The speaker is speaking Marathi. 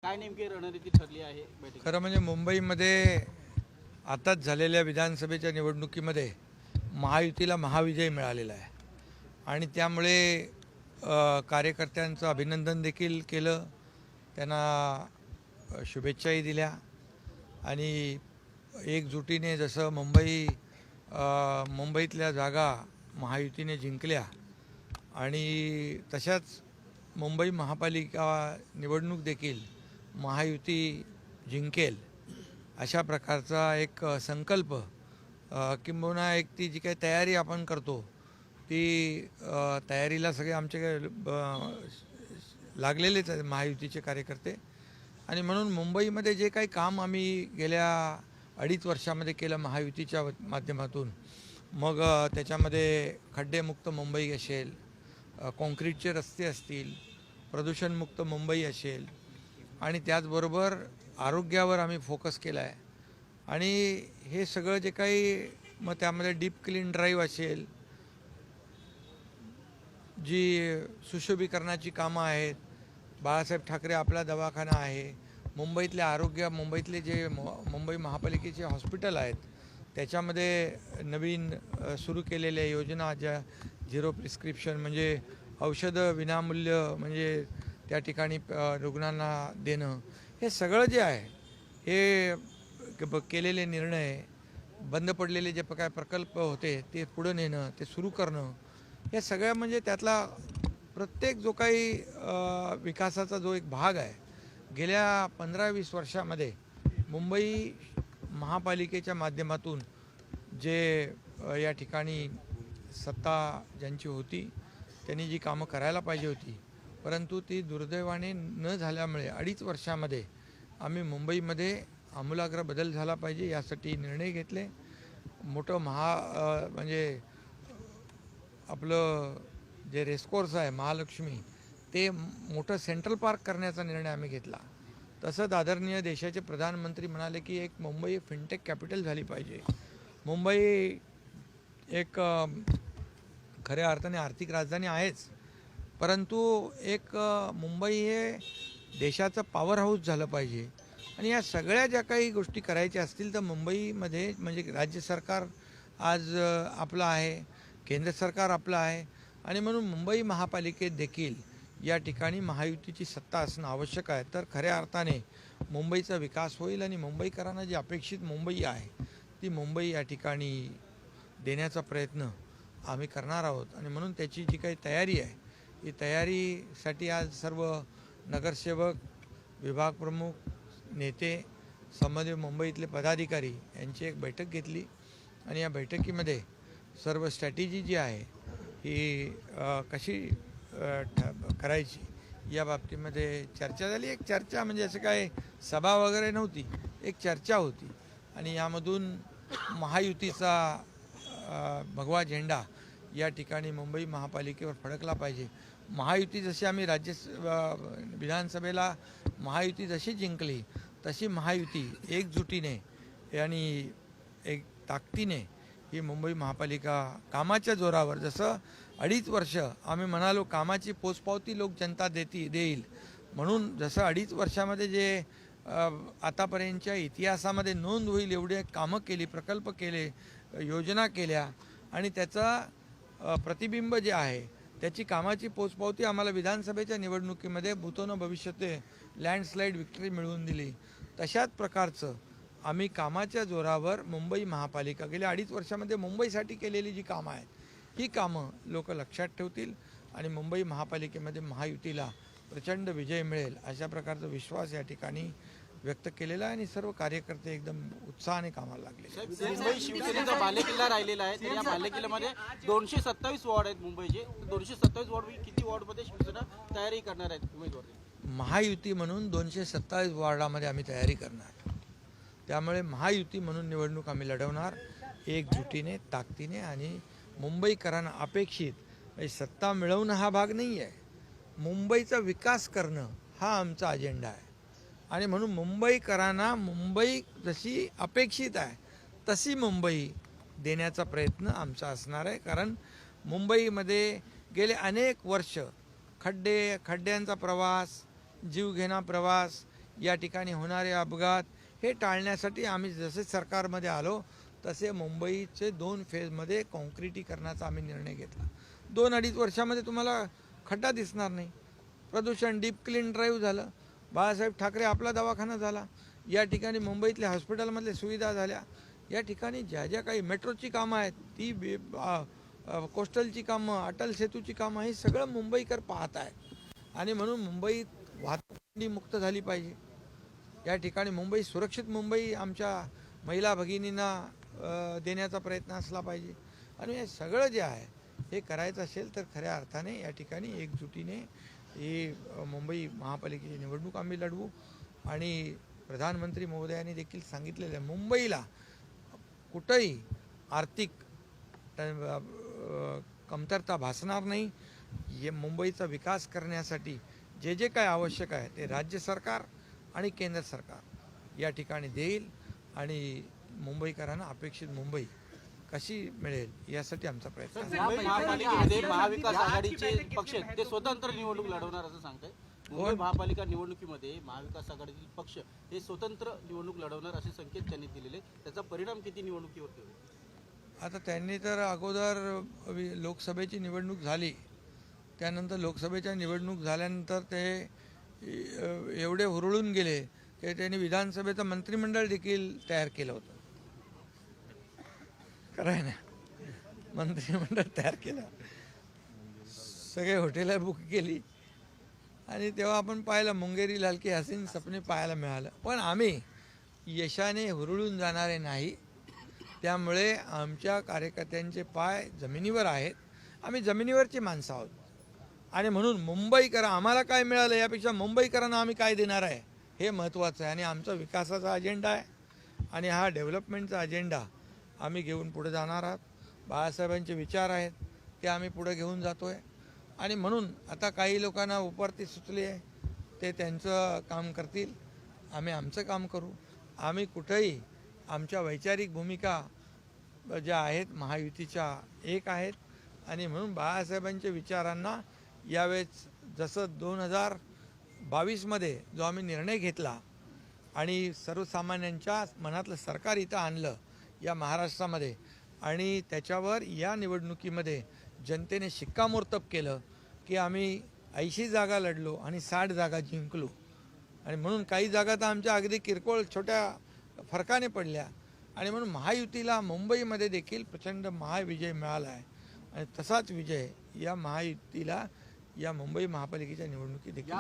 काय नेमकी रणनीती ठरली आहे बैठकीत? खरं म्हणजे मुंबईमध्ये आताच झालेल्या विधानसभेच्या निवडणुकीमध्ये महायुतीला महाविजय मिळालेला आहे आणि त्यामुळे कार्यकर्त्यांचं अभिनंदन देखील केलं, त्यांना शुभेच्छाही दिल्या आणि एकजुटीने जसं मुंबईतल्या जागा महायुतीने जिंकल्या आणि तशाच मुंबई महापालिका निवडणूक देखील महायुती जिंकेल अशा प्रकारचा एक संकल्प किंबहुना एक ती जी काही तयारी आपण करतो ती तयारीला सगळे आमचे लागलेलेच आहेत महायुतीचे कार्यकर्ते. आणि म्हणून मुंबईमध्ये जे काही काम आम्ही गेल्या 2.5 वर्षामध्ये केलं महायुतीच्या माध्यमातून, मग त्याच्यामध्ये खड्डेमुक्त मुंबई असेल, कॉन्क्रीटचे रस्ते असतील, प्रदूषणमुक्त मुंबई असेल आणि त्याचबरोबर आरोग्यावर आम्ही फोकस केला आहे. आणि हे सगळं जे काही मग त्यामध्ये डीप क्लीन ड्राईव्ह असेल, जी सुशोभीकरणाची कामं आहेत, बाळासाहेब ठाकरे आपला दवाखाना आहे, मुंबईतले जे मुंबई महापालिकेचे हॉस्पिटल आहेत त्याच्यामध्ये नवीन सुरू केलेल्या योजना ज्या झिरो प्रिस्क्रिप्शन म्हणजे औषधं विनामूल्य म्हणजे त्या ठिकाणी रुग्णांना देणं, हे सगळं जे आहे हे केलेले निर्णय, बंद पडलेले जे काय प्रकल्प होते ते पुढं नेणं, ते सुरू करणं, हे सगळं म्हणजे त्यातला प्रत्येक जो काही विकासाचा जो एक भाग आहे गेल्या 15-20 वर्षामध्ये मुंबई महापालिकेच्या माध्यमातून जे या ठिकाणी सत्ता ज्यांची होती त्यांनी जी कामं करायला पाहिजे होती परंतु ती दुर्दैवाने न झाल्यामुळे 2.5 वर्षामध्ये आम्ही मुंबईमध्ये आमूलाग्र बदल झाला पाहिजे यासाठी निर्णय घेतले. मोठं म्हणजे आपलं जे रेसकोर्स आहे महालक्ष्मी ते मोठं सेंट्रल पार्क करण्याचा निर्णय आम्ही घेतला. तसंच आदरणीय देशाचे प्रधानमंत्री म्हणाले की एक मुंबई फिनटेक कॅपिटल झाली पाहिजे. मुंबई एक खऱ्या अर्थाने आर्थिक राजधानी आहेच, परंतु एक मुंबई हे देशाचं पॉवर हाऊस झालं पाहिजे. आणि या सगळ्या ज्या काही गोष्टी करायच्या असतील तर मुंबईमध्ये म्हणजे राज्य सरकार आज आपलं आहे, केंद्र सरकार आपलं आहे आणि म्हणून मुंबई महापालिकेत देखील या ठिकाणी महायुतीची सत्ता असणं आवश्यक आहे. तर खऱ्या अर्थाने मुंबईचा विकास होईल आणि मुंबईकरांना जी अपेक्षित मुंबई आहे ती मुंबई या ठिकाणी देण्याचा प्रयत्न आम्ही करणार आहोत. आणि म्हणून त्याची जी काही तयारी आहे ही तयारीसाठी आज सर्व नगरसेवक, विभाग प्रमुख, नेते, संबंधित मुंबईतले पदाधिकारी यांची एक बैठक घेतली आणि या बैठकीमध्ये सर्व स्ट्रॅटेजी जी आहे ही कशी करायची या बाबतीमध्ये चर्चा झाली. एक चर्चा म्हणजे असं काय सभा वगैरे नव्हती, एक चर्चा होती आणि यामधून महायुतीचा भगवा झेंडा या ठिकाणी मुंबई महापालिकेवर फडकला पाहिजे. महायुती जशी आम्ही विधानसभेला महायुती जशी जिंकली तशी महायुती एकजुटीने आणि एक ताकदीने ही मुंबई महापालिका कामाच्या जोरावर, जसं 2.5 वर्ष आम्ही म्हणालो कामाची पोचपावती लोक जनता देईल, म्हणून जसं 2.5 वर्षामध्ये जे आतापर्यंतच्या इतिहासामध्ये नोंद होईल एवढे कामं केली, प्रकल्प केले, योजना केल्या आणि त्याचा प्रतिबिंब जे आहे त्याची कामाची पोचपावती आम्हाला विधानसभेच्या निवडणुकीमध्ये भूतो न भविष्यते लँडस्लाईड विक्ट्री मिळवून दिली. तशाच प्रकारचं आम्ही कामाच्या जोरावर मुंबई महापालिका गेल्या 2.5 वर्षामध्ये मुंबईसाठी केलेली जी कामं आहेत ही कामं लोक लक्षात ठेवतील आणि मुंबई महापालिकेमध्ये महायुतीला प्रचंड विजय मिळेल अशा प्रकारचा विश्वास या ठिकाणी व्यक्त केलेला आहे आणि सर्व कार्यकर्ते एकदम उत्साहाने कामाला लागले. मुंबई शिवसेनेचा बालेकिल्ला राहिलेला आहे, तर या बालेकिल्ल्यामध्ये 227 वॉर्ड आहेत मुंबईचे. 227 वॉर्ड किती वॉर्डमध्ये शिवसेना तयारी करणार आहेत उमेदवार? महायुती म्हणून 227 वॉर्डामध्ये आम्ही तयारी करणार. त्यामुळे महायुती म्हणून निवडणूक आम्ही लढवणार एकजुटीने, ताकदीने आणि मुंबईकरांना अपेक्षित सत्ता मिळवणं हा भाग नाही आहे, मुंबईचा विकास करणं हा आमचा अजेंडा आहे. आणि म्हणून मुंबईकरांना मुंबई जशी अपेक्षित आहे तशी मुंबई देण्याचा प्रयत्न आमचा असणार आहे. कारण मुंबईमध्ये गेले अनेक वर्ष खड्ड्यांचा प्रवास, जीवघेणा प्रवास या ठिकाणी होणारे अपघात हे टाळण्यासाठी आम्ही जसे सरकारमध्ये आलो तसे मुंबईचे 2 फेजमध्ये काँक्रिटीकरणाचा आम्ही निर्णय घेतला. 2-2.5 वर्षामध्ये तुम्हाला खड्डा दिसणार नाही. प्रदूषण डीप क्लीन ड्राईव्ह झालं. बाळासाहेब ठाकरे आपला दवाखाना झाला. या ठिकाणी मुंबईतल्या हॉस्पिटलमधल्या सुविधा झाल्या. या ठिकाणी ज्या ज्या काही मेट्रोची कामं आहेत ती कोस्टलची कामं, अटल सेतूची कामं हे सगळं मुंबईकर पाहत आहेत. आणि म्हणून मुंबईत वाहतूक मुक्त झाली पाहिजे. या ठिकाणी मुंबई सुरक्षित मुंबई आमच्या महिला भगिनींना देण्याचा प्रयत्न असला पाहिजे. आणि हे सगळं जे आहे हे करायचं असेल तर खऱ्या अर्थाने या ठिकाणी एकजुटीने ही मुंबई महापालिकेची निवडणूक आम्ही लढवू. आणि प्रधानमंत्री महोदयांनी देखील सांगितलेलं आहे मुंबईला कुठंही आर्थिक कमतरता भासणार नाही. हे मुंबईचा विकास करण्यासाठी जे जे काय आवश्यक आहे ते राज्य सरकार आणि केंद्र सरकार या ठिकाणी देईल. आणि मुंबईकरांना अपेक्षित मुंबई कशी मिळेल यासाठी आमचा प्रयत्न आहे. मुंबई महापालिकेमध्ये महाविकास आघाडीचे पक्ष आहेत ते स्वतंत्र निवडणूक लढवणार असं सांगताय. मुंबई महापालिका निवडणुकीमध्ये महाविकास आघाडीतील पक्ष हे स्वतंत्र निवडणूक लढवणार असे संकेत त्यांनी दिलेले. त्याचा परिणाम किती निवडणुकीवरती होईल? आता त्यांनी तर अगोदर लोकसभेची निवडणूक झाली, त्यानंतर लोकसभेच्या निवडणूक झाल्यानंतर ते एवढे हुरळून गेले की त्यांनी विधानसभेचं मंत्रिमंडळ देखील तयार केलं होतं. खरं ना, मंत्रिमंडळ तयार केलं, सगळे हॉटेलं बुक केली आणि तेव्हा आपण पाहिलं मुंगेरी लाल की हसीन सपने पाहायला मिळालं. पण आम्ही यशाने हुरळून जाणारे नाही. त्यामुळे आमच्या कार्यकर्त्यांचे पाय जमिनीवर आहेत. आम्ही जमिनीवरची माणसं आहोत. आणि म्हणून मुंबईकर आम्हाला काय मिळालं यापेक्षा मुंबईकरांना आम्ही काय देणार आहे हे महत्त्वाचं आहे. आणि आमचा विकासाचा अजेंडा आहे आणि हा डेव्हलपमेंटचा अजेंडा आम्ही घेऊन पुढे जाणार आहोत. बाळासाहेबांचे विचार आहेत ते आम्ही पुढे घेऊन जातो आहे. आणि म्हणून आता काही लोकांना उपरती सुचली आहे ते त्यांचं काम करतील, आम्ही आमचं काम करू. आम्ही कुठंही आमच्या वैचारिक भूमिका ज्या आहेत महायुतीच्या एक आहेत. आणि म्हणून बाळासाहेबांच्या विचारांना यावेळेस जसं 2022मध्ये जो आम्ही निर्णय घेतला आणि सर्वसामान्यांच्या मनातलं सरकार इथं आणलं या महाराष्ट्रामध्ये आणि त्याच्यावर या निवडणुकीमध्ये जनतेने शिक्कामोर्तब केलं की आम्ही 80 जागा लढलो आणि 60 जागा जिंकलो. आणि म्हणून काही जागा तर आमच्या अगदी किरकोळ छोट्या फरकाने पडल्या. आणि म्हणून महायुतीला मुंबईमध्ये देखील प्रचंड महाविजय मिळाला आहे. आणि तसाच विजय या महायुतीला या मुंबई महापालिकेच्या निवडणुकीत देखील